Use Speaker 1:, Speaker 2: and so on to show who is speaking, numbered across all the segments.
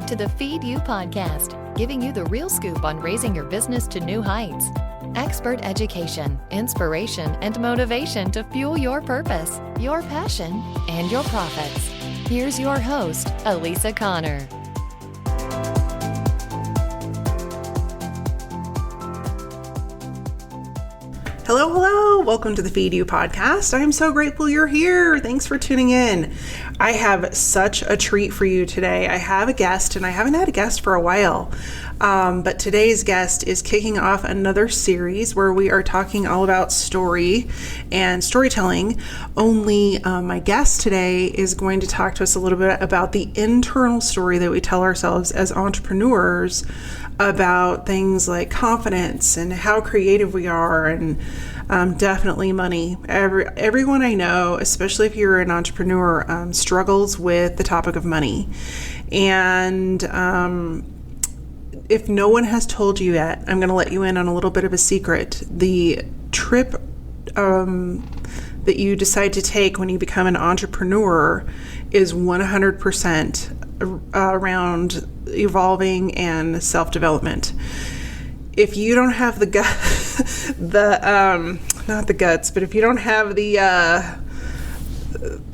Speaker 1: to the Feed You podcast, giving you the real scoop on raising your business to new heights. Expert education, inspiration, and motivation to fuel your purpose, your passion, and your profits. Here's your host, Elisa Connor.
Speaker 2: Hello, hello. Welcome to the Feed You podcast. I'm so grateful you're here. Thanks for tuning in. I have such a treat for you today. I have a guest, and I haven't had a guest for a while. But today's guest is kicking off another series where we are talking all about story and storytelling. Only my guest today is going to talk to us a little bit about the internal story that we tell ourselves as entrepreneurs about things like confidence and how creative we are, and definitely money. Everyone I know, especially if you're an entrepreneur, struggles with the topic of money. And if no one has told you yet, I'm going to let you in on a little bit of a secret. The trip that you decide to take when you become an entrepreneur is 100% around evolving and self-development. If you don't have if you don't have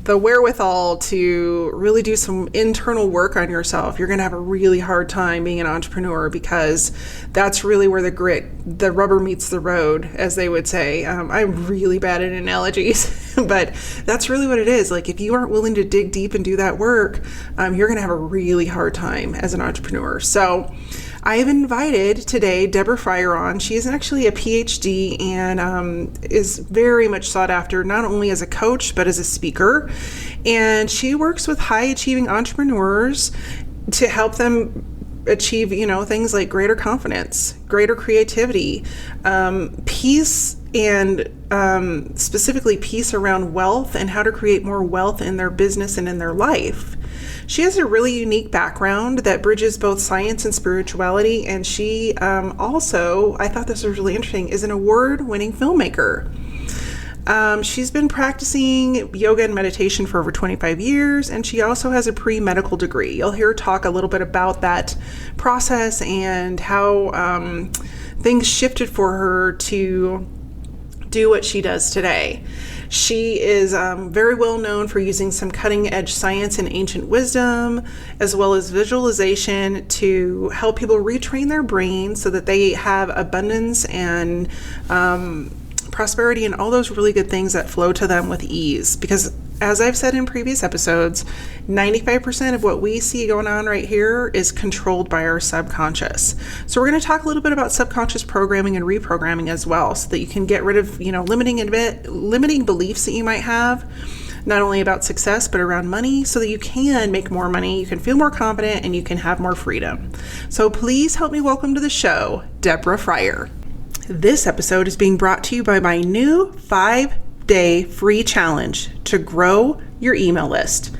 Speaker 2: the wherewithal to really do some internal work on yourself, you're going to have a really hard time being an entrepreneur, because that's really where the rubber meets the road, as they would say. I'm really bad at analogies, but that's really what it is. Like, if you aren't willing to dig deep and do that work, you're going to have a really hard time as an entrepreneur. So I have invited today Deborah Fryer on. She is actually a PhD and is very much sought after, not only as a coach, but as a speaker. And she works with high achieving entrepreneurs to help them achieve, things like greater confidence, greater creativity, peace, and specifically peace around wealth and how to create more wealth in their business and in their life. She has a really unique background that bridges both science and spirituality, and she also, I thought this was really interesting, is an award-winning filmmaker. She's been practicing yoga and meditation for over 25 years, and she also has a pre-medical degree. You'll hear her talk a little bit about that process and how things shifted for her to do what she does today. She is very well known for using some cutting edge science and ancient wisdom, as well as visualization, to help people retrain their brain so that they have abundance and prosperity and all those really good things that flow to them with ease. Because, as I've said in previous episodes, 95% of what we see going on right here is controlled by our subconscious. So we're going to talk a little bit about subconscious programming and reprogramming as well, so that you can get rid of, limiting beliefs that you might have, not only about success, but around money, so that you can make more money, you can feel more confident, and you can have more freedom. So please help me welcome to the show, Deborah Fryer. This episode is being brought to you by my new 5-day free challenge to grow your email list.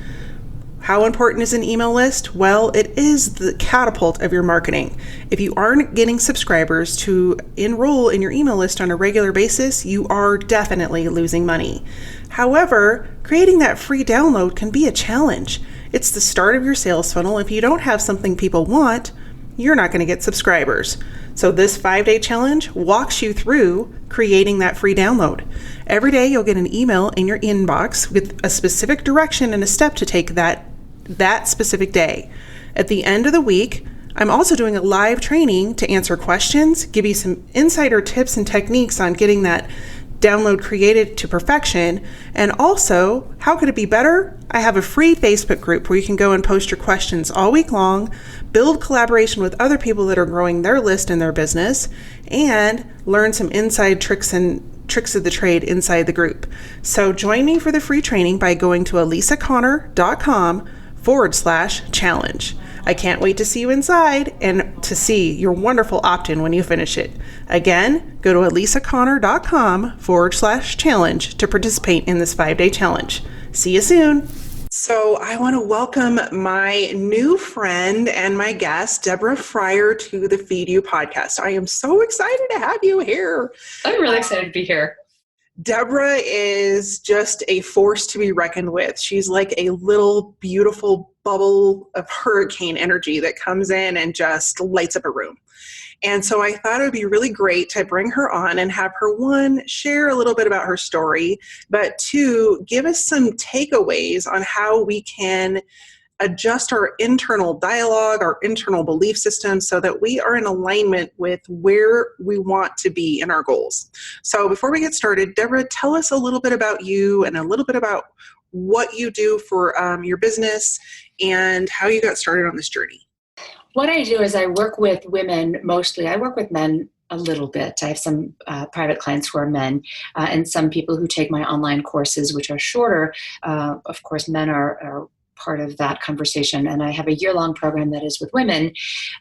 Speaker 2: How important is an email list? Well, it is the catapult of your marketing. If you aren't getting subscribers to enroll in your email list on a regular basis, you are definitely losing money. However, creating that free download can be a challenge. It's the start of your sales funnel. If you don't have something people want, you're not going to get subscribers. So this 5-day challenge walks you through creating that free download. Every day you'll get an email in your inbox with a specific direction and a step to take that specific day. At the end of the week, I'm also doing a live training to answer questions, give you some insider tips and techniques on getting that download created to perfection. And also, how could it be better? I have a free Facebook group where you can go and post your questions all week long, build collaboration with other people that are growing their list in their business, and learn some inside tricks of the trade inside the group. So join me for the free training by going to elisaconnor.com/challenge. I can't wait to see you inside and to see your wonderful opt-in when you finish it. Again, go to elisaconnor.com/challenge to participate in this 5-day challenge. See you soon. So I want to welcome my new friend and my guest, Deborah Fryer, to the Feed You podcast. I am so excited to have you here.
Speaker 3: I'm really excited to be here.
Speaker 2: Deborah is just a force to be reckoned with. She's like a little beautiful bubble of hurricane energy that comes in and just lights up a room. And so I thought it would be really great to bring her on and have her, one, share a little bit about her story, but two, give us some takeaways on how we can adjust our internal dialogue, our internal belief system, so that we are in alignment with where we want to be in our goals. So before we get started, Deborah, tell us a little bit about you and a little bit about what you do for your business and how you got started on this journey.
Speaker 3: What I do is I work with women mostly. I work with men a little bit. I have some private clients who are men and some people who take my online courses, which are shorter. Of course, men are part of that conversation. And I have a year-long program that is with women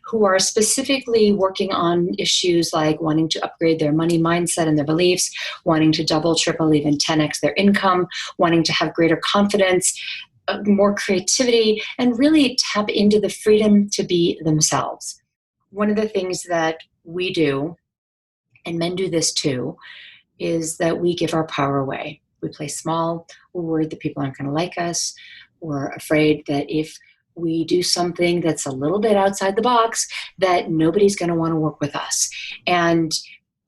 Speaker 3: who are specifically working on issues like wanting to upgrade their money mindset and their beliefs, wanting to double, triple, even 10x their income, wanting to have greater confidence, more creativity, and really tap into the freedom to be themselves. One of the things that we do, and men do this too, is that we give our power away. We play small. We're worried that people aren't going to like us. We're afraid that if we do something that's a little bit outside the box, that nobody's going to want to work with us. And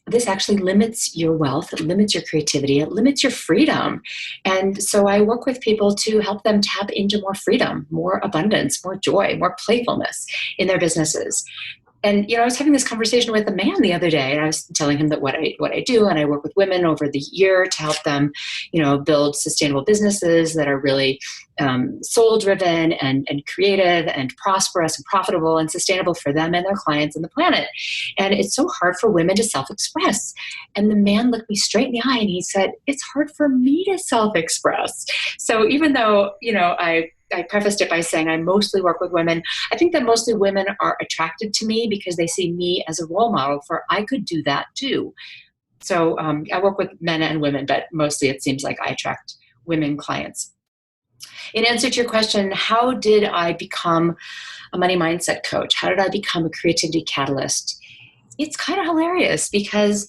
Speaker 3: this actually limits your wealth, it limits your creativity, it limits your freedom. And so I work with people to help them tap into more freedom, more abundance, more joy, more playfulness in their businesses. And, I was having this conversation with a man the other day, and I was telling him that what I do, and I work with women over the year to help them, build sustainable businesses that are really soul-driven and creative and prosperous and profitable and sustainable for them and their clients and the planet. And it's so hard for women to self-express. And the man looked me straight in the eye and he said, "It's hard for me to self-express." So even though, I prefaced it by saying I mostly work with women, I think that mostly women are attracted to me because they see me as a role model for I could do that too. So I work with men and women, but mostly it seems like I attract women clients. In answer to your question, how did I become a money mindset coach? How did I become a creativity catalyst? It's kind of hilarious because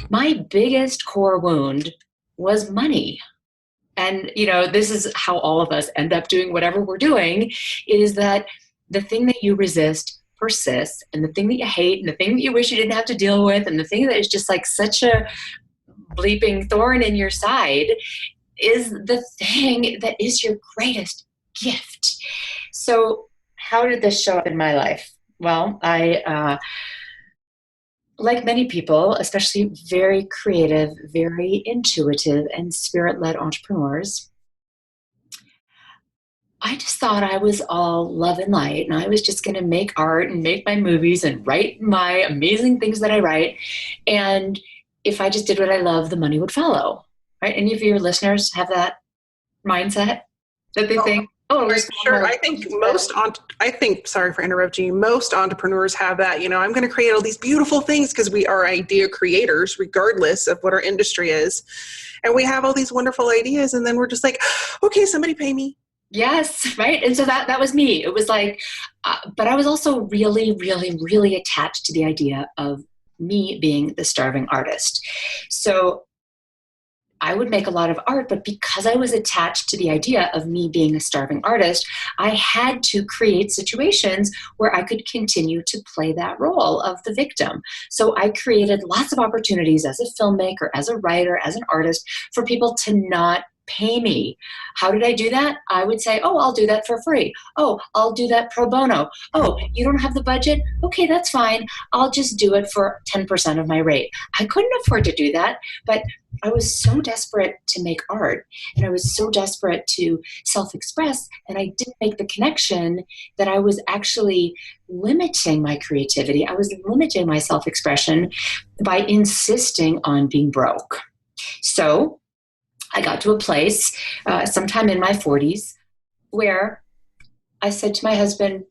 Speaker 3: my biggest core wound was money. And, this is how all of us end up doing whatever we're doing, is that the thing that you resist persists, and the thing that you hate, and the thing that you wish you didn't have to deal with, and the thing that is just like such a bleeping thorn in your side is the thing that is your greatest gift. So how did this show up in my life? Well, I like many people, especially very creative, very intuitive, and spirit-led entrepreneurs, I just thought I was all love and light, and I was just going to make art and make my movies and write my amazing things that I write. And if I just did what I love, the money would follow. Right? Any of your listeners have that mindset that they think,
Speaker 2: sure. Sorry for interrupting you. Most entrepreneurs have that, I'm going to create all these beautiful things because we are idea creators, regardless of what our industry is. And we have all these wonderful ideas. And then we're just like, okay, somebody pay me.
Speaker 3: Yes. Right. And so that was me. It was like, but I was also really, really, really attached to the idea of me being the starving artist. So I would make a lot of art, but because I was attached to the idea of me being a starving artist, I had to create situations where I could continue to play that role of the victim. So I created lots of opportunities as a filmmaker, as a writer, as an artist, for people to not pay me. How did I do that? I would say, oh, I'll do that for free. Oh, I'll do that pro bono. Oh, you don't have the budget? Okay, that's fine. I'll just do it for 10% of my rate. I couldn't afford to do that, but I was so desperate to make art, and I was so desperate to self-express, and I didn't make the connection that I was actually limiting my creativity. I was limiting my self-expression by insisting on being broke. So I got to a place sometime in my 40s where I said to my husband,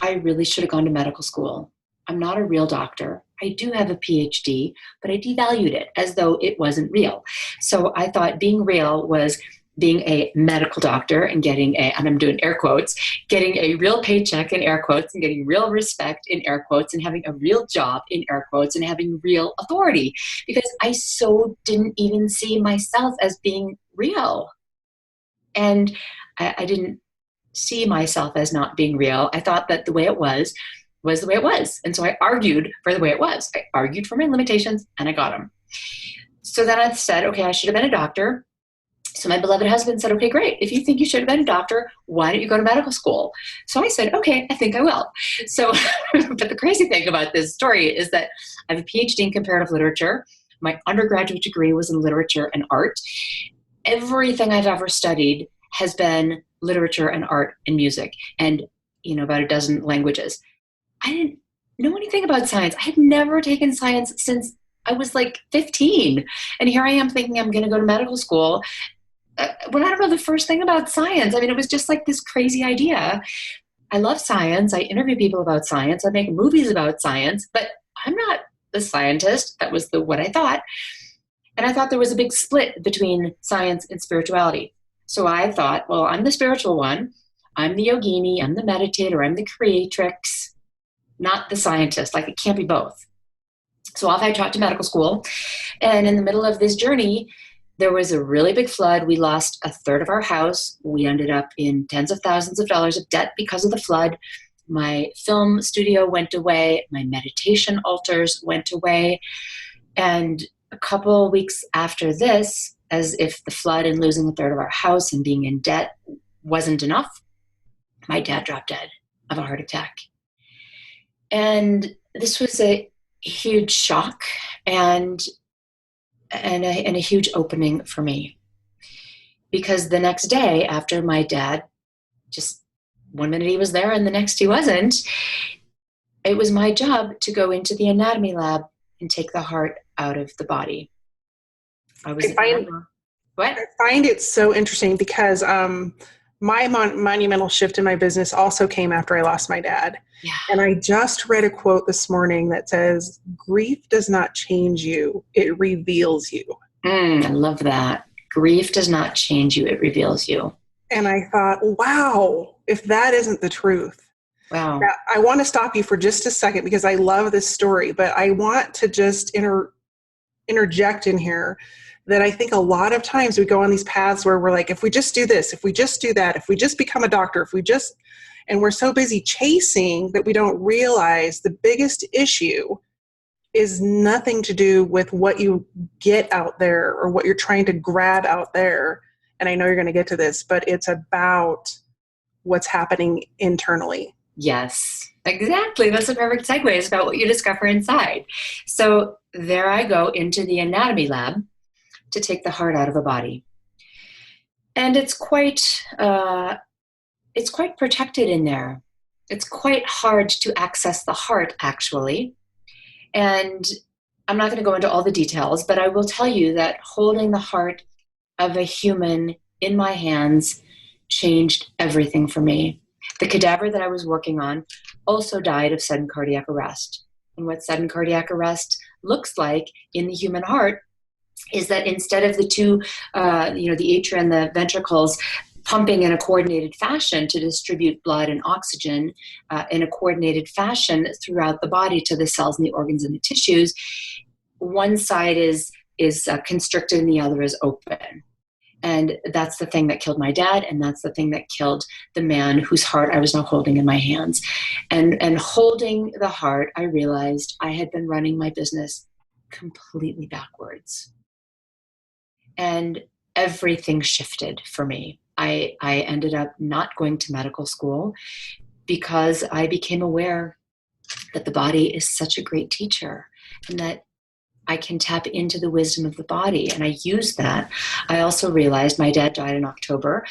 Speaker 3: I really should have gone to medical school. I'm not a real doctor. I do have a PhD, but I devalued it as though it wasn't real. So I thought being real was being a medical doctor and getting and I'm doing air quotes, getting a real paycheck in air quotes and getting real respect in air quotes and having a real job in air quotes and having real authority, because I so didn't even see myself as being real. And I didn't see myself as not being real. I thought that the way it was the way it was. And so I argued for the way it was. I argued for my limitations and I got them. So then I said, okay, I should have been a doctor. So my beloved husband said, okay, great. If you think you should have been a doctor, why don't you go to medical school? So I said, okay, I think I will. So, but the crazy thing about this story is that I have a PhD in comparative literature. My undergraduate degree was in literature and art. Everything I've ever studied has been literature and art and music and, about a dozen languages. I didn't know anything about science. I had never taken science since I was like 15. And here I am thinking I'm going to go to medical school. Well, I don't know the first thing about science. I mean, it was just like this crazy idea. I love science. I interview people about science. I make movies about science, but I'm not the scientist. That was what I thought. And I thought there was a big split between science and spirituality. So I thought, well, I'm the spiritual one. I'm the yogini. I'm the meditator. I'm the creatrix, not the scientist. Like, it can't be both. So off I trot to medical school. And in the middle of this journey, there was a really big flood. We lost a third of our house. We ended up in tens of thousands of dollars of debt because of the flood. My film studio went away. My meditation altars went away. And a couple of weeks after this, as if the flood and losing a third of our house and being in debt wasn't enough, my dad dropped dead of a heart attack. And this was a huge shock and a huge opening for me. Because the next day after my dad, just one minute he was there and the next he wasn't, it was my job to go into the anatomy lab and take the heart out of the body. I
Speaker 2: find it so interesting because my monumental shift in my business also came after I lost my dad.
Speaker 3: Yeah.
Speaker 2: And I just read a quote this morning that says, grief does not change you, it reveals you.
Speaker 3: I love that. Grief does not change you, it reveals you.
Speaker 2: And I thought, wow, if that isn't the truth.
Speaker 3: Wow.
Speaker 2: Now, I want to stop you for just a second because I love this story, but I want to just interject in here that I think a lot of times we go on these paths where we're like, if we just do this, if we just do that, if we just become a doctor, and we're so busy chasing that we don't realize the biggest issue is nothing to do with what you get out there or what you're trying to grab out there. And I know you're going to get to this, but it's about what's happening internally.
Speaker 3: Yes, exactly. That's a perfect segue. It's about what you discover inside. So there I go into the anatomy lab to take the heart out of a body. And it's quite protected in there. It's quite hard to access the heart, actually. And I'm not going to go into all the details, but I will tell you that holding the heart of a human in my hands changed everything for me. The cadaver that I was working on also died of sudden cardiac arrest. And what sudden cardiac arrest looks like in the human heart is that instead of the two, the atria and the ventricles pumping in a coordinated fashion to distribute blood and oxygen in a coordinated fashion throughout the body to the cells and the organs and the tissues, one side is constricted and the other is open. And that's the thing that killed my dad, and that's the thing that killed the man whose heart I was now holding in my hands. And holding the heart, I realized I had been running my business completely backwards. And everything shifted for me. I ended up not going to medical school because I became aware that the body is such a great teacher and that I can tap into the wisdom of the body. And I used that. I also realized my dad died in October.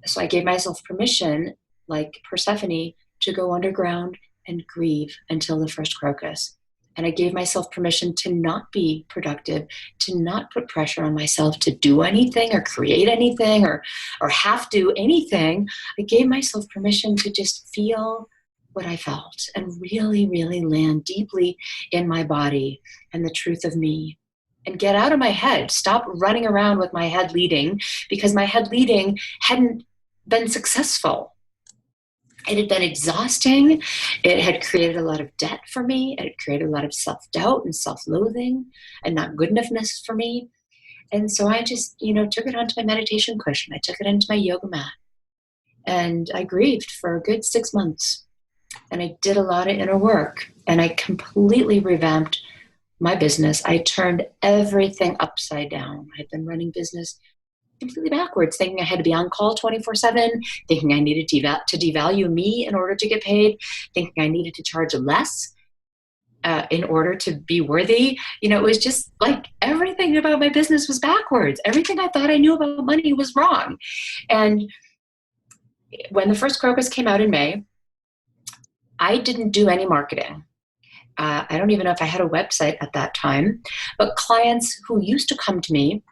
Speaker 3: So I gave myself permission, like Persephone, to go underground and grieve until the first crocus. And I gave myself permission to not be productive, to not put pressure on myself to do anything or create anything or have to do anything. I gave myself permission to just feel what I felt and really, really land deeply in my body and the truth of me and get out of my head. Stop running around with my head leading because my head leading hadn't been successful. It had been exhausting. It had created a lot of debt for me. It had created a lot of self-doubt and self-loathing and not good enoughness for me. And so I just, took it onto my meditation cushion. I took it into my yoga mat. And I grieved for a good 6 months. And I did a lot of inner work, and I completely revamped my business. I turned everything upside down. I'd been running business completely backwards, thinking I had to be on call 24/7, thinking I needed to devalue me in order to get paid, thinking I needed to charge less in order to be worthy. It was just like everything about my business was backwards. Everything I thought I knew about money was wrong. And when the first Crocus came out in May, I didn't do any marketing. I don't even know if I had a website at that time, but clients who used to come to me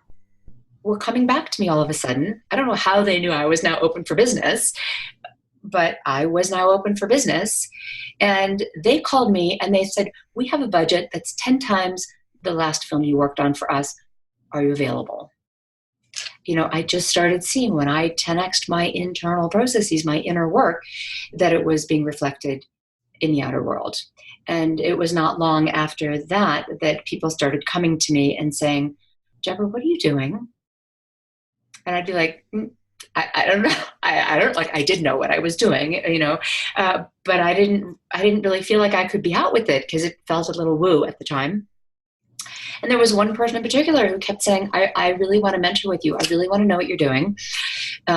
Speaker 3: were coming back to me all of a sudden. I don't know how they knew I was now open for business, but I was now open for business. And they called me and they said, we have a budget that's 10 times the last film you worked on for us. Are you available? I just started seeing, when I 10x'd my internal processes, my inner work, that it was being reflected in the outer world. And it was not long after that that people started coming to me and saying, Deborah, what are you doing? And I'd be like, I don't know. I did know what I was doing, but I didn't really feel like I could be out with it because it felt a little woo at the time. And there was one person in particular who kept saying, I really want to mentor with you. I really want to know what you're doing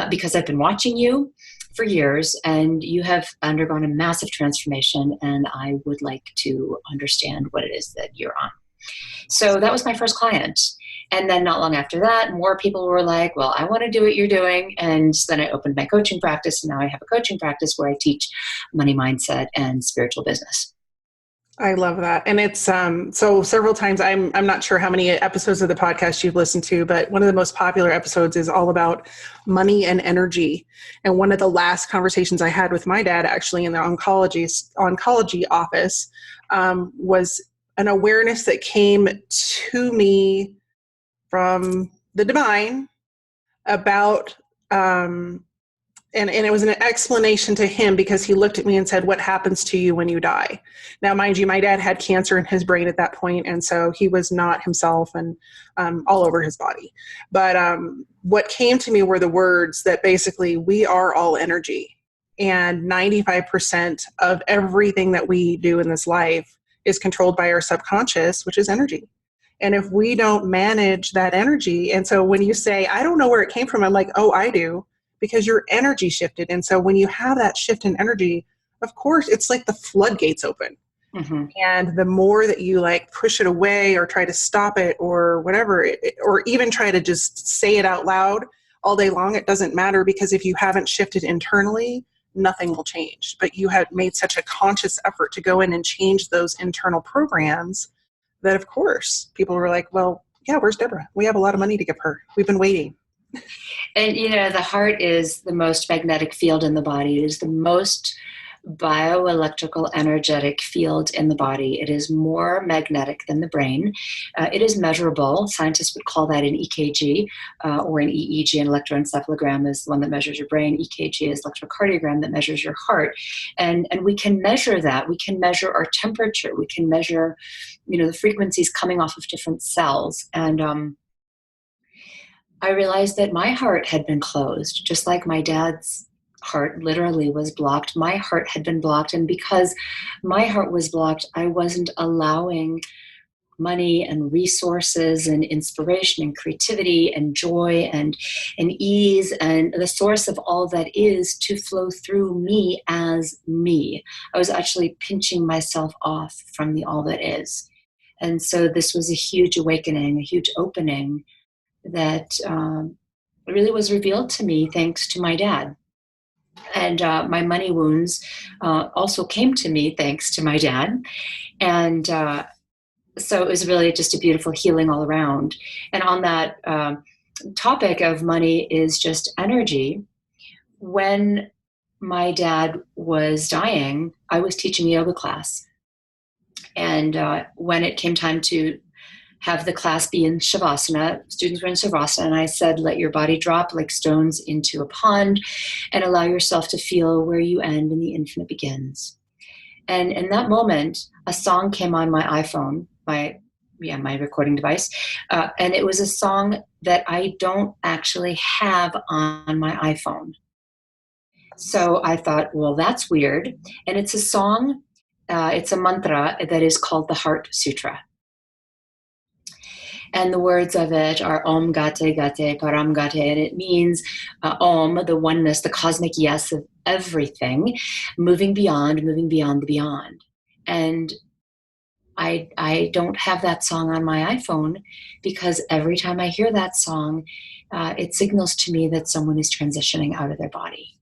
Speaker 3: because I've been watching you for years and you have undergone a massive transformation, and I would like to understand what it is that you're on. So that was my first client. And then not long after that, more people were like, well, I want to do what you're doing. And then I opened my coaching practice, and now I have a coaching practice where I teach money mindset and spiritual business.
Speaker 2: I love that. And it's so several times, I'm not sure how many episodes of the podcast you've listened to, but one of the most popular episodes is all about money and energy. And one of the last conversations I had with my dad, actually in the oncology office, was an awareness that came to me from the divine about and it was an explanation to him, because he looked at me and said, what happens to you when you die? Now, mind you, my dad had cancer in his brain at that point, and so he was not himself and all over his body. But what came to me were the words that basically we are all energy, and 95% of everything that we do in this life is controlled by our subconscious, which is energy. And if we don't manage that energy, and so when you say, I don't know where it came from, I'm like, oh, I do. Because your energy shifted. And so when you have that shift in energy, of course, it's like the floodgates open. Mm-hmm. And the more that you push it away or try to stop it or whatever, or even try to just say it out loud all day long, it doesn't matter, because if you haven't shifted internally, nothing will change. But you have made such a conscious effort to go in and change those internal programs that, of course, people were like, well, yeah, where's Deborah? We have a lot of money to give her. We've been waiting.
Speaker 3: And, the heart is the most magnetic field in the body. It is the most bioelectrical energetic field in the body. It is more magnetic than the brain. It is measurable. Scientists would call that an EKG or an EEG. An electroencephalogram is the one that measures your brain. EKG is electrocardiogram that measures your heart. And we can measure that. We can measure our temperature. We can measure, the frequencies coming off of different cells. And I realized that my heart had been closed, just like my dad's heart literally was blocked. My heart had been blocked. And because my heart was blocked, I wasn't allowing money and resources and inspiration and creativity and joy and ease and the source of all that is to flow through me as me. I was actually pinching myself off from the all that is. And so this was a huge awakening, a huge opening that really was revealed to me thanks to my dad. And my money wounds also came to me thanks to my dad. And so it was really just a beautiful healing all around. And on that topic of money is just energy, when my dad was dying, I was teaching a yoga class. And when it came time to have the class be in Shavasana, students were in Shavasana, and I said, let your body drop like stones into a pond and allow yourself to feel where you end and the infinite begins. And in that moment, a song came on my iPhone, my recording device, and it was a song that I don't actually have on my iPhone. So I thought, well, that's weird. And it's a song, it's a mantra that is called the Heart Sutra. And the words of it are Om Gate Gate Param Gate, and it means Om, the oneness, the cosmic yes of everything, moving beyond the beyond. And I don't have that song on my iPhone because every time I hear that song, it signals to me that someone is transitioning out of their body.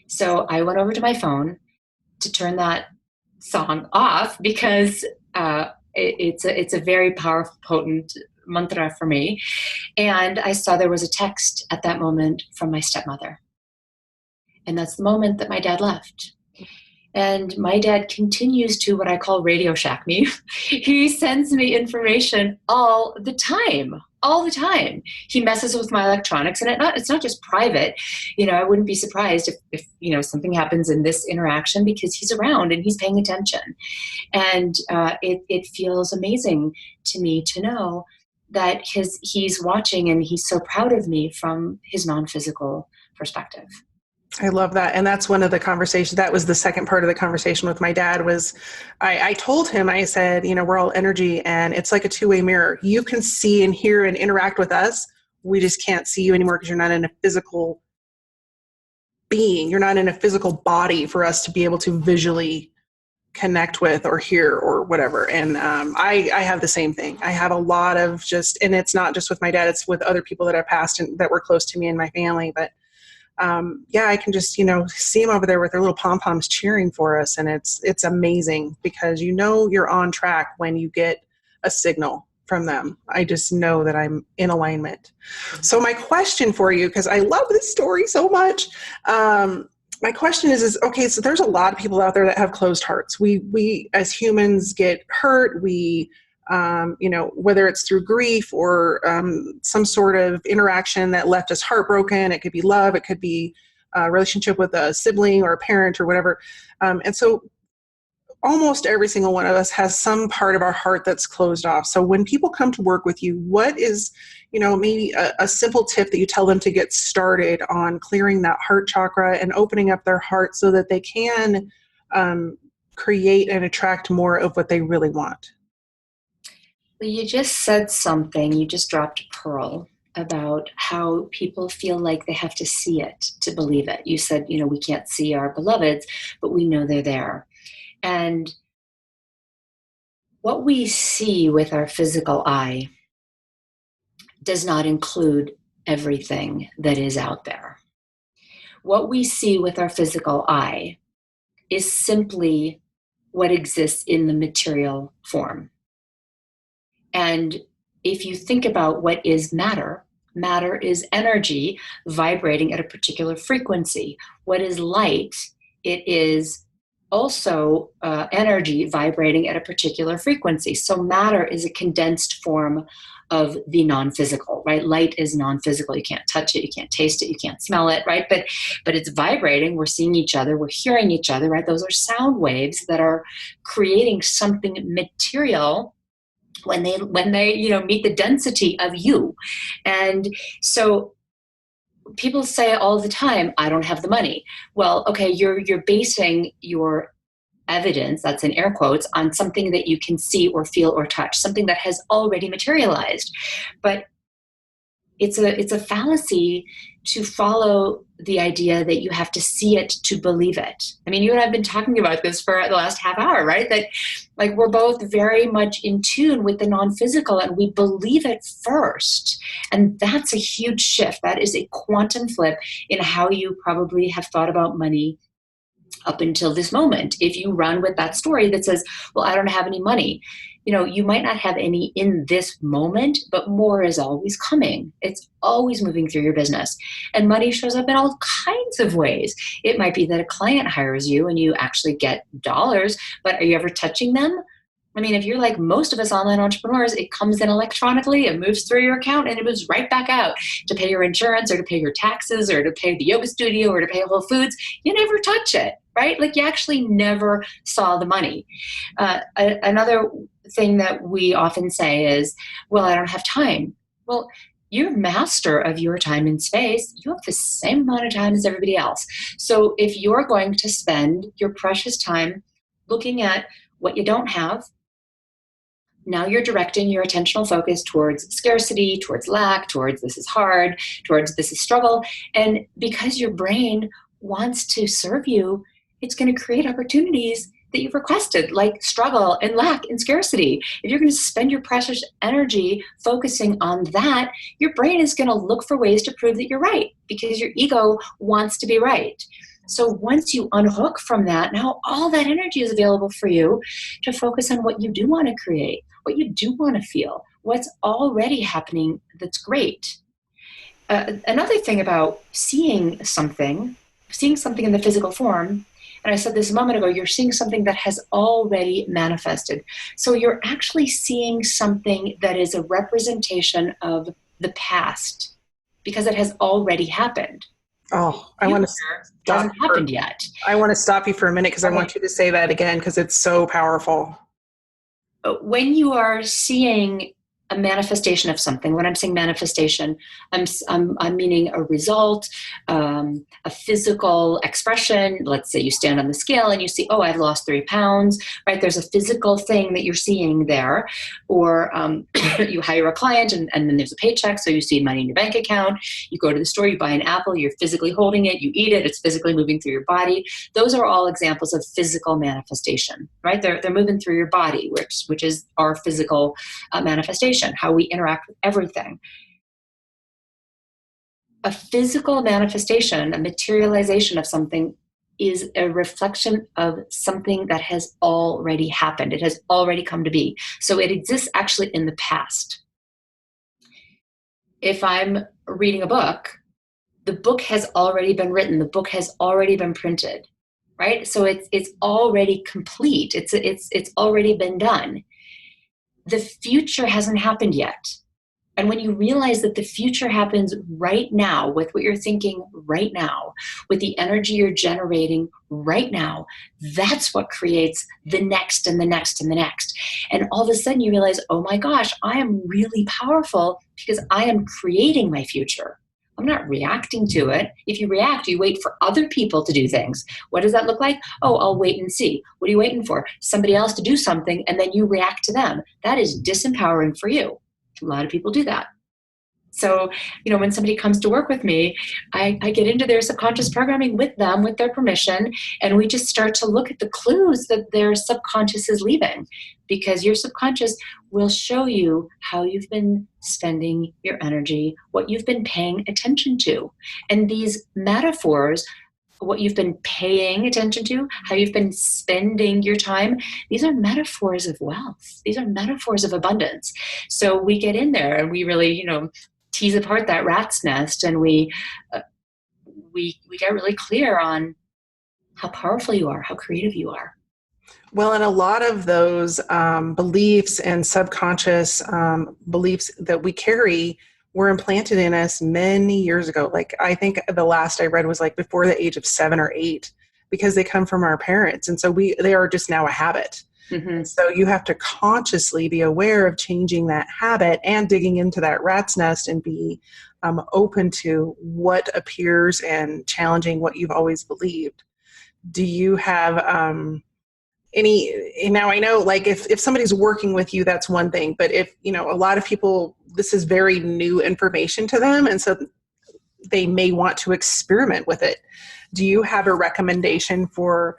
Speaker 3: So I went over to my phone to turn that song off because it's a very powerful, potent mantra for me. And I saw there was a text at that moment from my stepmother. And that's the moment that my dad left. And my dad continues to what I call Radio Shack me. He sends me information all the time. He messes with my electronics, and it's not just private. I wouldn't be surprised if something happens in this interaction because he's around and he's paying attention. And it feels amazing to me to know that he's watching and he's so proud of me from his non-physical perspective.
Speaker 2: I love that. And that's one of the conversations. That was the second part of the conversation with my dad was I told him, I said, we're all energy and it's like a two-way mirror. You can see and hear and interact with us. We just can't see you anymore because you're not in a physical being. You're not in a physical body for us to be able to visually connect with or hear or whatever. And I have the same thing. I have a lot of and it's not just with my dad, it's with other people that have passed and that were close to me and my family. But I can just, see them over there with their little pom-poms cheering for us. And it's amazing because you're on track when you get a signal from them. I just know that I'm in alignment. So my question for you, because I love this story so much, my question is, okay, so there's a lot of people out there that have closed hearts. We as humans get hurt. We whether it's through grief or some sort of interaction that left us heartbroken. It could be love. It could be a relationship with a sibling or a parent or whatever. And so almost every single one of us has some part of our heart that's closed off. So when people come to work with you, what is, maybe a simple tip that you tell them to get started on clearing that heart chakra and opening up their heart so that they can create and attract more of what they really want?
Speaker 3: Well, you just said something, you just dropped a pearl about how people feel like they have to see it to believe it. You said, we can't see our beloveds, but we know they're there. And what we see with our physical eye does not include everything that is out there. What we see with our physical eye is simply what exists in the material form. And if you think about what is matter, matter is energy vibrating at a particular frequency. What is light? It is also energy vibrating at a particular frequency. So matter is a condensed form of the non-physical, right? Light is non-physical. You can't touch it, you can't taste it, you can't smell it, right? But it's vibrating. We're seeing each other, we're hearing each other, right? Those are sound waves that are creating something material when they meet the density of you. And so people say all the time, I don't have the money. Well, okay, you're basing your evidence, that's in air quotes, on something that you can see or feel or touch, something that has already materialized. But it's a fallacy to follow the idea that you have to see it to believe it. I mean, you and I have been talking about this for the last half hour, right? That we're both very much in tune with the non-physical and we believe it first. And that's a huge shift. That is a quantum flip in how you probably have thought about money up until this moment. If you run with that story that says, well, I don't have any money, you might not have any in this moment, but more is always coming. It's always moving through your business. And money shows up in all kinds of ways. It might be that a client hires you and you actually get dollars, but are you ever touching them? I mean, if you're like most of us online entrepreneurs, it comes in electronically, it moves through your account, and it moves right back out to pay your insurance or to pay your taxes or to pay the yoga studio or to pay Whole Foods. You never touch it, right? Like you actually never saw the money. Another thing that we often say is, well, I don't have time. Well, you're master of your time and space. You have the same amount of time as everybody else. So if you're going to spend your precious time looking at what you don't have, now you're directing your attentional focus towards scarcity, towards lack, towards this is hard, towards this is struggle. And because your brain wants to serve you, it's going to create opportunities that you've requested, like struggle and lack and scarcity. If you're going to spend your precious energy focusing on that, your brain is going to look for ways to prove that you're right, because your ego wants to be right. So once you unhook from that, now all that energy is available for you to focus on what you do want to create, what you do want to feel, what's already happening that's great. Another thing about seeing something in the physical form, and I said this a moment ago, you're seeing something that has already manifested. So you're actually seeing something that is a representation of the past because it has already happened.
Speaker 2: Oh, I want to stop.
Speaker 3: Hasn't happened yet.
Speaker 2: I want to stop you for a minute because I want you to say that again because it's so powerful.
Speaker 3: When you are seeing a manifestation of something, when I'm saying manifestation, I'm meaning a result, a physical expression. Let's say you stand on the scale and you see, oh, I've lost 3 pounds, right? There's a physical thing that you're seeing there. Or you hire a client and then there's a paycheck, so you see money in your bank account. You go to the store, you buy an apple, you're physically holding it, you eat it, it's physically moving through your body. Those are all examples of physical manifestation, right? They're moving through your body, which is our physical manifestation. How we interact with everything. A physical manifestation, a materialization of something, is a reflection of something that has already happened. It has already come to be. So it exists actually in the past. If I'm reading a book, the book has already been written. The book has already been printed, right? So it's already complete. It's already been done. The future hasn't happened yet. And when you realize that the future happens right now with what you're thinking right now, with the energy you're generating right now, that's what creates the next and the next and the next. And all of a sudden you realize, oh my gosh, I am really powerful because I am creating my future. I'm not reacting to it. If you react, you wait for other people to do things. What does that look like? Oh, I'll wait and see. What are you waiting for? Somebody else to do something, and then you react to them. That is disempowering for you. A lot of people do that. So, when somebody comes to work with me, I get into their subconscious programming with them, with their permission, and we just start to look at the clues that their subconscious is leaving, because your subconscious will show you how you've been spending your energy, what you've been paying attention to. And these metaphors, what you've been paying attention to, how you've been spending your time, these are metaphors of wealth. These are metaphors of abundance. So we get in there and we really, tease apart that rat's nest, and we get really clear on how powerful you are, how creative you are.
Speaker 2: Well, and a lot of those beliefs and subconscious beliefs that we carry were implanted in us many years ago. Like, I think the last I read was like before the age of 7 or 8, because they come from our parents. And so they are just now a habit. Mm-hmm. So you have to consciously be aware of changing that habit and digging into that rat's nest and be open to what appears and challenging what you've always believed. Do you have now I know, like, if somebody's working with you, that's one thing, but if, a lot of people, this is very new information to them, and so they may want to experiment with it. Do you have a recommendation for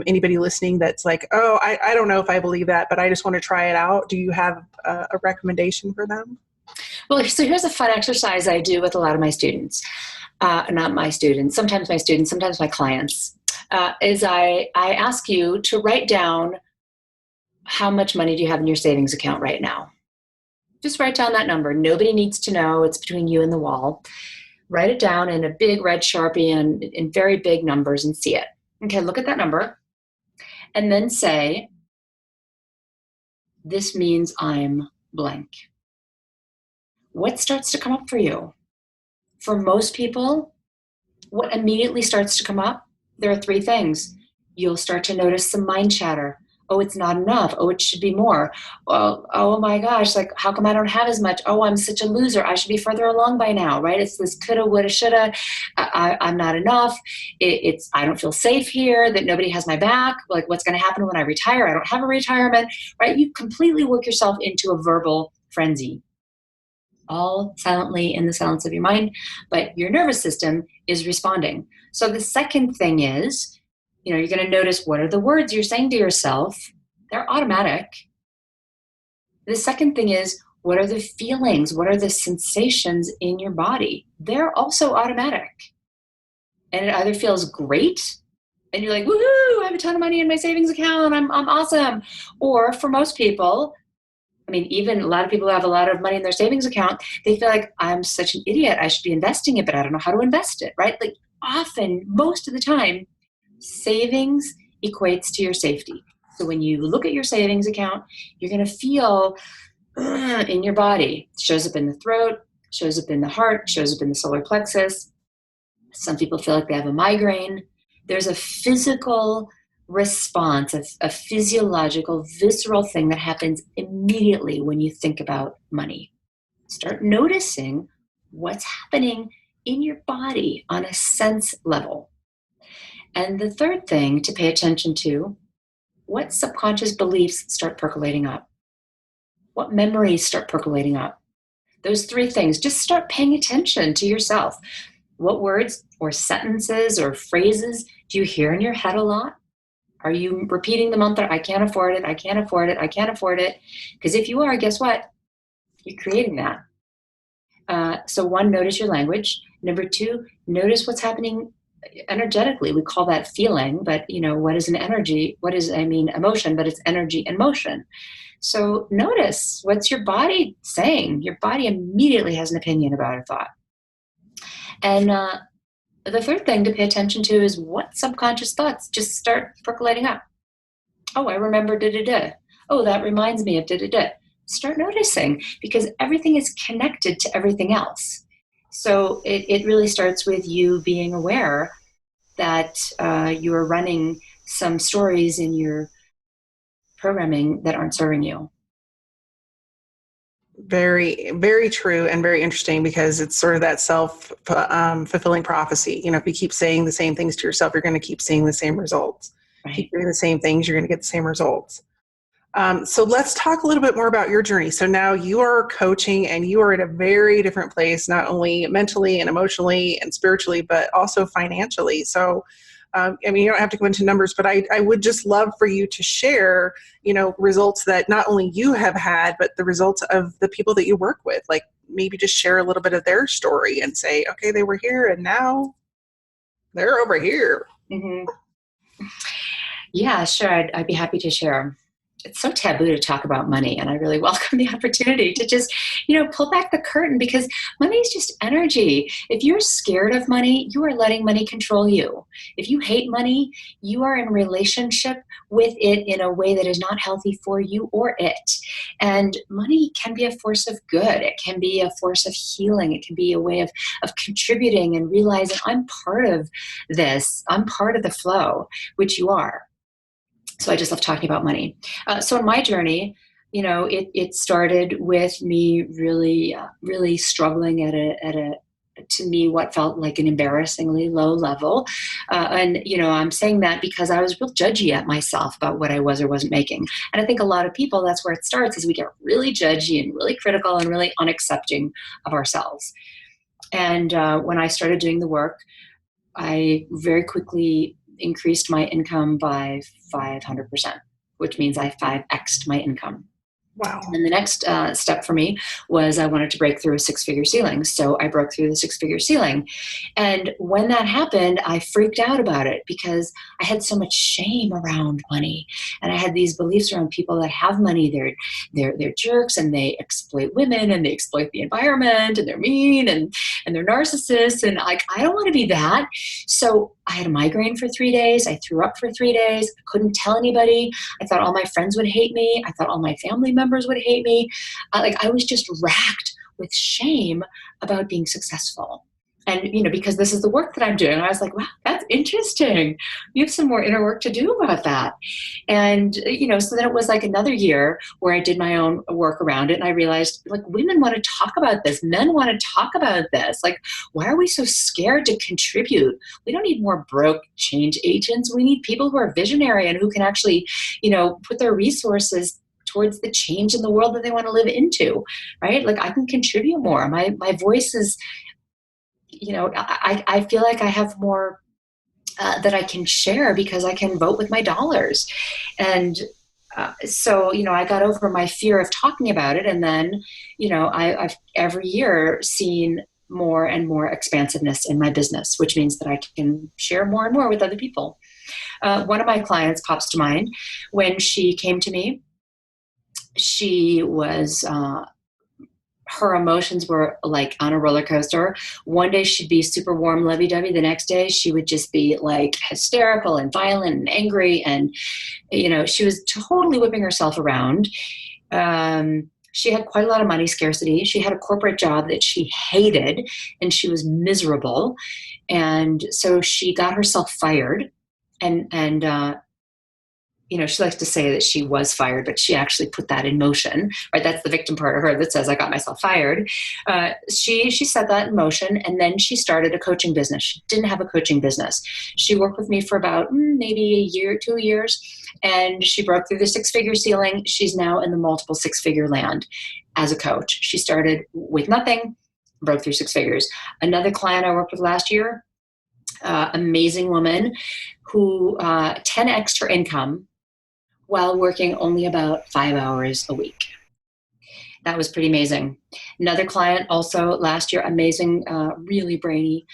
Speaker 2: anybody listening that's like, oh, I don't know if I believe that, but I just want to try it out? Do you have a recommendation for them?
Speaker 3: Well, so here's a fun exercise I do with a lot of my students. Not my students, sometimes my clients, is I ask you to write down how much money do you have in your savings account right now. Just write down that number. Nobody needs to know. It's between you and the wall. Write it down in a big red Sharpie and in very big numbers and see it. Okay, look at that number and then say, this means I'm blank. What starts to come up for you? For most people, what immediately starts to come up, there are 3 things. You'll start to notice some mind chatter. Oh, it's not enough. Oh, it should be more. Oh my gosh, like, how come I don't have as much? Oh, I'm such a loser. I should be further along by now, right? It's this coulda, woulda, shoulda. I'm not enough. I don't feel safe here, that nobody has my back. Like, what's going to happen when I retire? I don't have a retirement, right? You completely work yourself into a verbal frenzy, all silently in the silence of your mind, but your nervous system is responding. So the second thing is, you're going to notice, what are the words you're saying to yourself? They're automatic. The second thing is, what are the feelings? What are the sensations in your body? They're also automatic. And it either feels great, and you're like, woohoo, I have a ton of money in my savings account, I'm awesome. Or for most people, even a lot of people who have a lot of money in their savings account, they feel like, I'm such an idiot, I should be investing it, but I don't know how to invest it, right? Like, often, most of the time, savings equates to your safety. So when you look at your savings account, you're going to feel in your body. It shows up in the throat, shows up in the heart, shows up in the solar plexus. Some people feel like they have a migraine. There's a physical response, a physiological, visceral thing that happens immediately when you think about money. Start noticing what's happening in your body on a sense level. And the third thing to pay attention to, what subconscious beliefs start percolating up? What memories start percolating up? Those three things, just start paying attention to yourself. What words or sentences or phrases do you hear in your head a lot? Are you repeating the mantra, I can't afford it, I can't afford it, I can't afford it? Because if you are, guess what? You're creating that. So one, notice your language. Number two, notice what's happening energetically. We call that feeling, but what is an energy? Emotion, but it's energy and motion. So notice, what's your body saying? Your body immediately has an opinion about a thought. And the third thing to pay attention to is, what subconscious thoughts just start percolating up. Oh, I remember da-da-da. Oh, that reminds me of da-da-da. Start noticing, because everything is connected to everything else. So it really starts with you being aware that you are running some stories in your programming that aren't serving you.
Speaker 2: Very, very true and very interesting, because it's sort of that self-fulfilling prophecy. If you keep saying the same things to yourself, you're going to keep seeing the same results.
Speaker 3: Right.
Speaker 2: Keep doing the same things, you're going to get the same results. So let's talk a little bit more about your journey. So now you are coaching, and you are at a very different place, not only mentally and emotionally and spiritually, but also financially. So, you don't have to go into numbers, but I would just love for you to share, results that not only you have had, but the results of the people that you work with. Like, maybe just share a little bit of their story and say, okay, they were here and now they're over here.
Speaker 3: Mm-hmm. Yeah, sure. I'd be happy to share. It's so taboo to talk about money, and I really welcome the opportunity to just, pull back the curtain, because money is just energy. If you're scared of money, you are letting money control you. If you hate money, you are in relationship with it in a way that is not healthy for you or it. And money can be a force of good. It can be a force of healing. It can be a way of contributing and realizing, I'm part of this. I'm part of the flow, which you are. So I just love talking about money. So in my journey, it started with me really struggling at a to me, what felt like an embarrassingly low level. And I'm saying that because I was real judgy at myself about what I was or wasn't making. And I think a lot of people, that's where it starts, is we get really judgy and really critical and really unaccepting of ourselves. And when I started doing the work, I very quickly increased my income by 500%, which means I 5x'd my income.
Speaker 2: Wow.
Speaker 3: And the next step for me was, I wanted to break through a six-figure ceiling. So I broke through the six-figure ceiling. And when that happened, I freaked out about it, because I had so much shame around money. And I had these beliefs around people that have money. They're jerks, and they exploit women, and they exploit the environment, and they're mean, and they're narcissists. And I don't want to be that. So I had a migraine for 3 days. I threw up for 3 days. I couldn't tell anybody. I thought all my friends would hate me. I thought all my family members would hate me. I was just racked with shame about being successful. And, because this is the work that I'm doing. I was like, wow, that's interesting. You have some more inner work to do about that. And, so then it was like another year where I did my own work around it. And I realized, like, women want to talk about this. Men want to talk about this. Like, why are we so scared to contribute? We don't need more broke change agents. We need people who are visionary and who can actually, put their resources towards the change in the world that they want to live into, right? Like, I can contribute more. My voice is, I feel like I have more that I can share because I can vote with my dollars. And so, I got over my fear of talking about it. And then, I've every year seen more and more expansiveness in my business, which means that I can share more and more with other people. One of my clients pops to mind. When she came to me, she was her emotions were like on a roller coaster. One day she'd be super warm, lovey-dovey. The next day she would just be like hysterical and violent and angry. And, she was totally whipping herself around. She had quite a lot of money scarcity. She had a corporate job that she hated and she was miserable. And so she got herself fired and she likes to say that she was fired, but she actually put that in motion, right? That's the victim part of her that says, I got myself fired. She set that in motion, and then she started a coaching business. She didn't have a coaching business. She worked with me for about maybe a year, 2 years, and she broke through the 6-figure ceiling. She's now in the multiple 6-figure land as a coach. She started with nothing, broke through 6 figures. Another client I worked with last year, amazing woman who 10x her income while working only about 5 hours a week. That was pretty amazing. Another client also last year, amazing, really brainy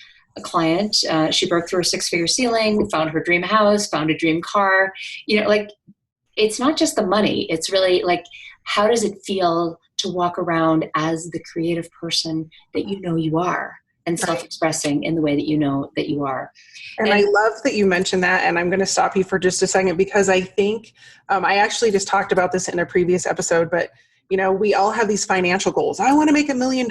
Speaker 3: client. She broke through her 6-figure ceiling, found her dream house, found a dream car. It's not just the money. It's really like, how does it feel to walk around as the creative person that you are? And self-expressing in the way that that you are.
Speaker 2: And I love that you mentioned that. And I'm going to stop you for just a second because I think I actually just talked about this in a previous episode, but we all have these financial goals. I want to make $1 million,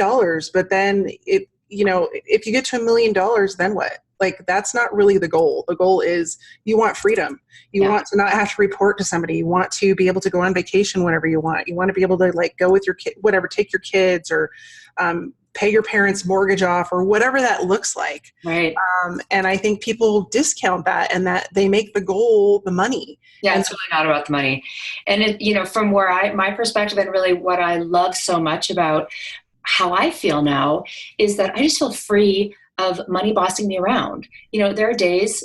Speaker 2: but then if you get to $1 million, then what? Like, that's not really the goal. The goal is you want freedom. You want to not have to report to somebody. You want to be able to go on vacation whenever you want. You want to be able to like go with your kid, whatever, take your kids or, pay your parents' mortgage off or whatever that looks like.
Speaker 3: Right.
Speaker 2: And I think people discount that and that they make the goal the money.
Speaker 3: Yeah, it's really not about the money. And from where my perspective and really what I love so much about how I feel now is that I just feel free of money bossing me around. There are days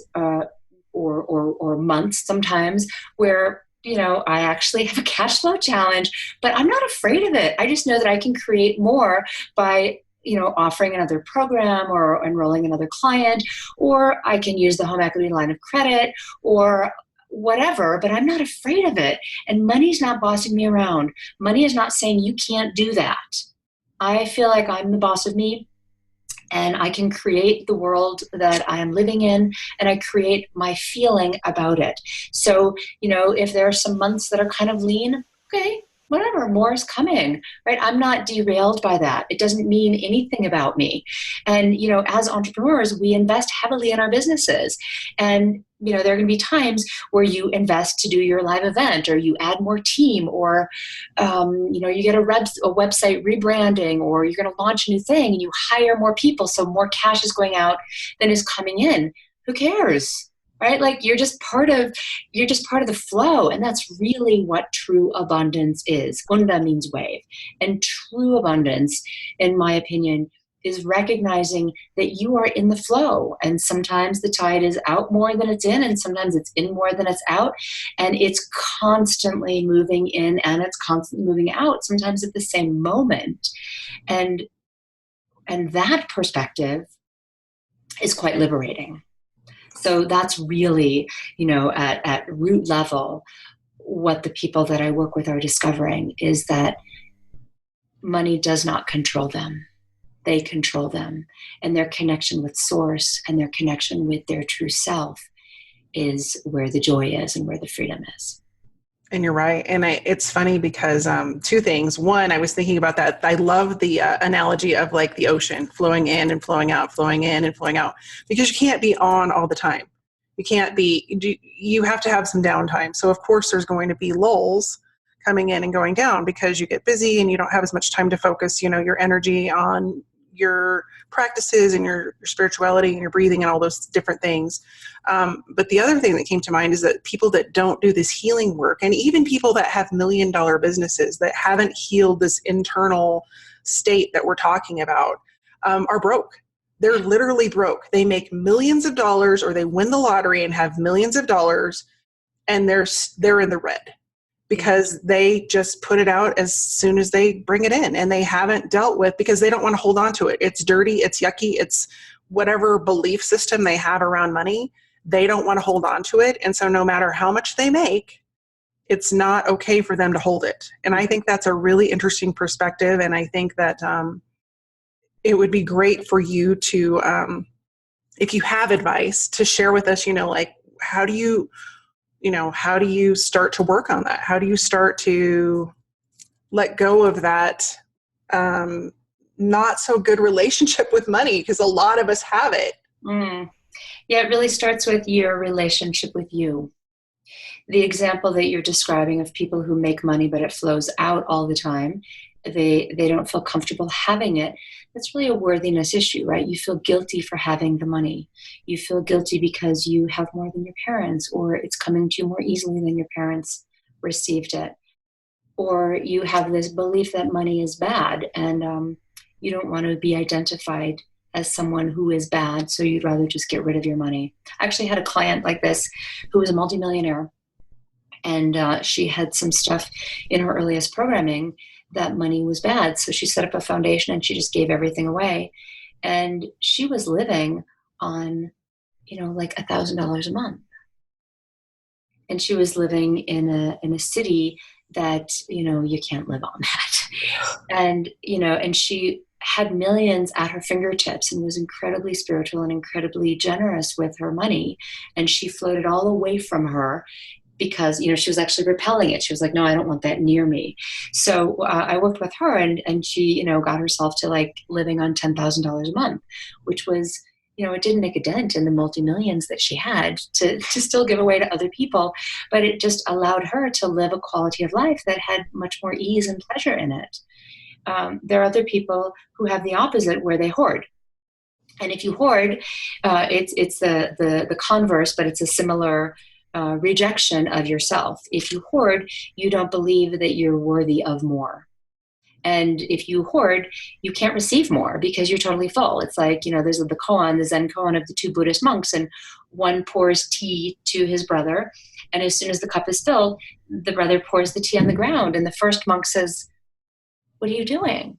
Speaker 3: or months sometimes where I actually have a cash flow challenge, but I'm not afraid of it. I just know that I can create more by, offering another program or enrolling another client, or I can use the home equity line of credit or whatever, but I'm not afraid of it. And money's not bossing me around. Money is not saying you can't do that. I feel like I'm the boss of me. And I can create the world that I am living in, and I create my feeling about it. So, if there are some months that are kind of lean, okay, whatever, more is coming, right? I'm not derailed by that. It doesn't mean anything about me. And, as entrepreneurs, we invest heavily in our businesses. And, there are going to be times where you invest to do your live event, or you add more team, or, you get a website rebranding, or you're going to launch a new thing and you hire more people. So more cash is going out than is coming in. Who cares? Right? Like you're just part of the flow. And that's really what true abundance is. Gunda means wave. And true abundance, in my opinion, is recognizing that you are in the flow. And sometimes the tide is out more than it's in, and sometimes it's in more than it's out. And it's constantly moving in and it's constantly moving out, sometimes at the same moment. And that perspective is quite liberating. So that's really, at root level, what the people that I work with are discovering is that money does not control them. They control them. And their connection with source and their connection with their true self is where the joy is and where the freedom is.
Speaker 2: And you're right. And it's funny because two things. One, I was thinking about that. I love the analogy of like the ocean flowing in and flowing out, flowing in and flowing out, because you can't be on all the time. You can't be, you have to have some downtime. So, of course, there's going to be lulls coming in and going down because you get busy and you don't have as much time to focus, your energy on your practices and your spirituality and your breathing and all those different things. But the other thing that came to mind is that people that don't do this healing work, and even people that have $1 million businesses that haven't healed this internal state that we're talking about, are broke. They're literally broke. They make millions of dollars, or they win the lottery and have millions of dollars, and they're in the red because they just put it out as soon as they bring it in, and they haven't dealt with, because they don't want to hold on to it. It's dirty, it's yucky, it's whatever belief system they have around money. They don't want to hold on to it. And so no matter how much they make, it's not okay for them to hold it. And I think that's a really interesting perspective. And I think that it would be great for you to, if you have advice, to share with us, like, how do you start to work on that? How do you start to let go of that not so good relationship with money? Because a lot of us have it.
Speaker 3: Yeah, it really starts with your relationship with you. The example that you're describing of people who make money, but it flows out all the time, they don't feel comfortable having it. That's really a worthiness issue, right? You feel guilty for having the money. You feel guilty because you have more than your parents, or it's coming to you more easily than your parents received it. Or you have this belief that money is bad, and you don't want to be identified as someone who is bad, so you'd rather just get rid of your money. I actually had a client like this who was a multimillionaire, and she had some stuff in her earliest programming that money was bad. So she set up a foundation and she just gave everything away. And she was living on, like $1,000 a month. And she was living in a city that, you can't live on that. And, and she had millions at her fingertips and was incredibly spiritual and incredibly generous with her money. And she floated all away from her because, she was actually repelling it. She was like, no, I don't want that near me. So I worked with her and she, got herself to like living on $10,000 a month, which was, it didn't make a dent in the multi-millions that she had to still give away to other people, but it just allowed her to live a quality of life that had much more ease and pleasure in it. There are other people who have the opposite, where they hoard. And if you hoard, it's the converse, but it's a similar rejection of yourself. If you hoard, you don't believe that you're worthy of more. And if you hoard, you can't receive more because you're totally full. It's like, there's the koan, the Zen koan of the two Buddhist monks, and one pours tea to his brother. And as soon as the cup is filled, the brother pours the tea on the ground. And the first monk says, what are you doing?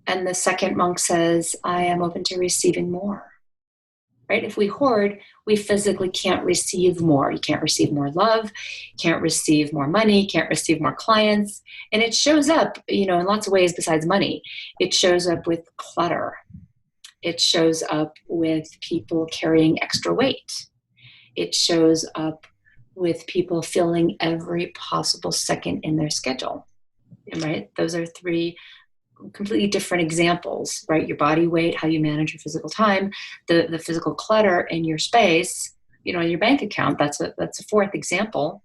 Speaker 3: And the second monk says, I am open to receiving more. Right? If we hoard, we physically can't receive more. You can't receive more love, can't receive more money, can't receive more clients. And it shows up, in lots of ways besides money. It shows up with clutter. It shows up with people carrying extra weight. It shows up with people filling every possible second in their schedule. Right? Those are three completely different examples, right? Your body weight, how you manage your physical time, the physical clutter in your space, in your bank account. That's a fourth example.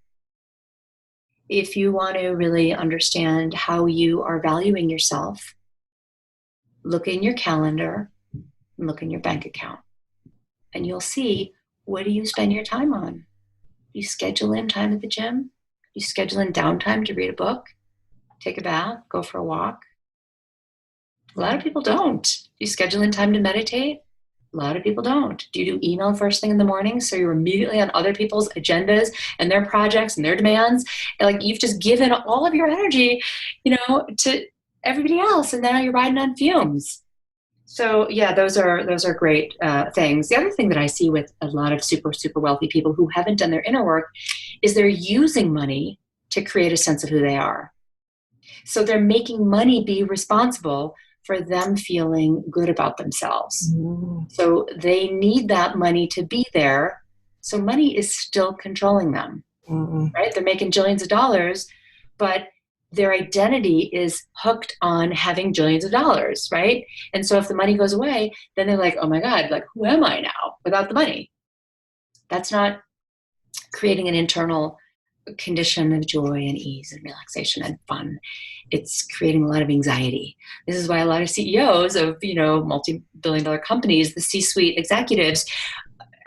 Speaker 3: If you want to really understand how you are valuing yourself, look in your calendar and look in your bank account, and you'll see, what do you spend your time on? You schedule in time at the gym? You schedule in downtime to read a book, take a bath, go for a walk? A lot of people don't. Do you schedule in time to meditate? A lot of people don't. Do you do email first thing in the morning so you're immediately on other people's agendas and their projects and their demands? And like you've just given all of your energy, to everybody else, and now you're riding on fumes. So yeah, those are great things. The other thing that I see with a lot of super, super wealthy people who haven't done their inner work is they're using money to create a sense of who they are. So they're making money be responsible for them feeling good about themselves. So they need that money to be there. So money is still controlling them. right? They're making jillions of dollars, but their identity is hooked on having jillions of dollars, right? And so if the money goes away, then they're like, oh my God, like, who am I now without the money? That's not creating an internal condition of joy and ease and relaxation and fun. It's creating a lot of anxiety. This is why a lot of CEOs of, multi-billion-dollar companies, the C-suite executives,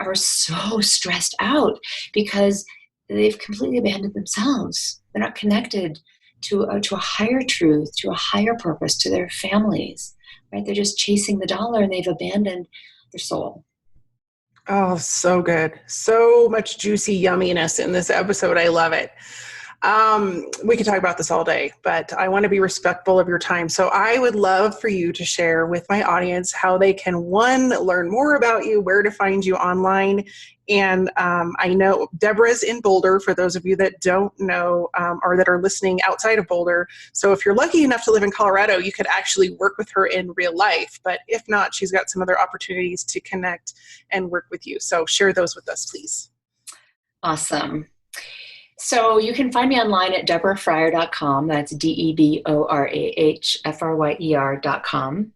Speaker 3: are so stressed out because they've completely abandoned themselves. They're not connected to a higher truth, to a higher purpose, to their families, right? They're just chasing the dollar and they've abandoned their soul.
Speaker 2: Oh, so good. So much juicy yumminess in this episode. I love it. We could talk about this all day, but I want to be respectful of your time. So I would love for you to share with my audience how they can, one, learn more about you, where to find you online. And I know Deborah's in Boulder, for those of you that don't know or that are listening outside of Boulder. So if you're lucky enough to live in Colorado, you could actually work with her in real life. But if not, she's got some other opportunities to connect and work with you. So share those with us, please.
Speaker 3: Awesome. So you can find me online at deborahfryer.com. That's DeborahFryer.com.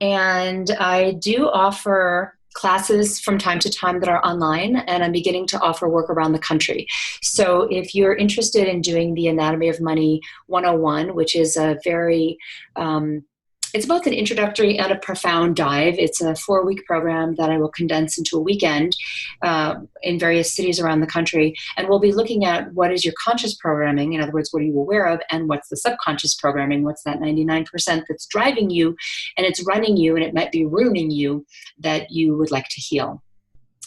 Speaker 3: And I do offer classes from time to time that are online, and I'm beginning to offer work around the country. So if you're interested in doing the Anatomy of Money 101, which is a very, it's both an introductory and a profound dive. It's a 4-week program that I will condense into a weekend in various cities around the country. And we'll be looking at what is your conscious programming. In other words, what are you aware of? And what's the subconscious programming? What's that 99% that's driving you and it's running you and it might be ruining you that you would like to heal?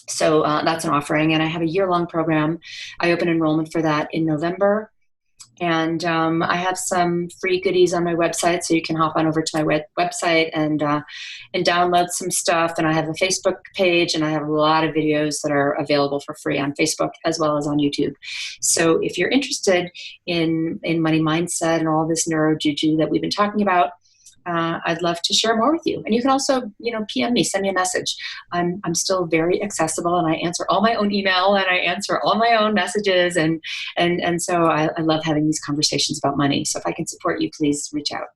Speaker 3: So that's an offering. And I have a year-long program. I open enrollment for that in November. And I have some free goodies on my website, so you can hop on over to my website and download some stuff. And I have a Facebook page, and I have a lot of videos that are available for free on Facebook as well as on YouTube. So if you're interested in money mindset and all this neuro juju that we've been talking about, I'd love to share more with you. And you can also, PM me, send me a message. I'm still very accessible, and I answer all my own email and I answer all my own messages. And so I love having these conversations about money. So if I can support you, please reach out.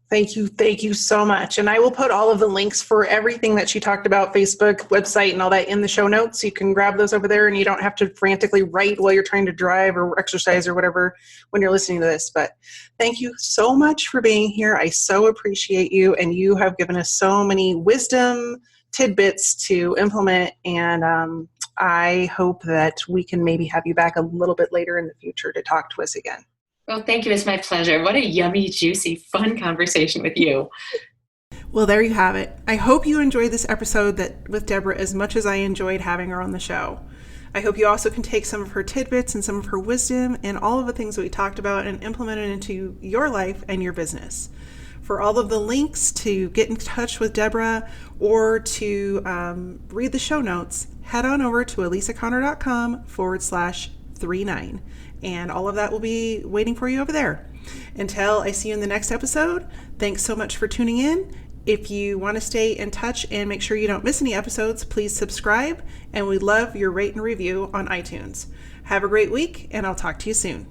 Speaker 2: Thank you. Thank you so much. And I will put all of the links for everything that she talked about, Facebook, website, and all that in the show notes. You can grab those over there and you don't have to frantically write while you're trying to drive or exercise or whatever when you're listening to this. But thank you so much for being here. I so appreciate you. And you have given us so many wisdom tidbits to implement. And I hope that we can maybe have you back a little bit later in the future to talk to us again.
Speaker 3: Well, thank you. It's my pleasure. What a yummy, juicy, fun conversation with you.
Speaker 2: Well, there you have it. I hope you enjoyed this episode with Deborah as much as I enjoyed having her on the show. I hope you also can take some of her tidbits and some of her wisdom and all of the things that we talked about and implement it into your life and your business. For all of the links to get in touch with Deborah or to read the show notes, head on over to elisaconnor.com/39. And all of that will be waiting for you over there. Until I see you in the next episode, thanks so much for tuning in. If you want to stay in touch and make sure you don't miss any episodes, please subscribe. And we love your rate and review on iTunes. Have a great week, and I'll talk to you soon.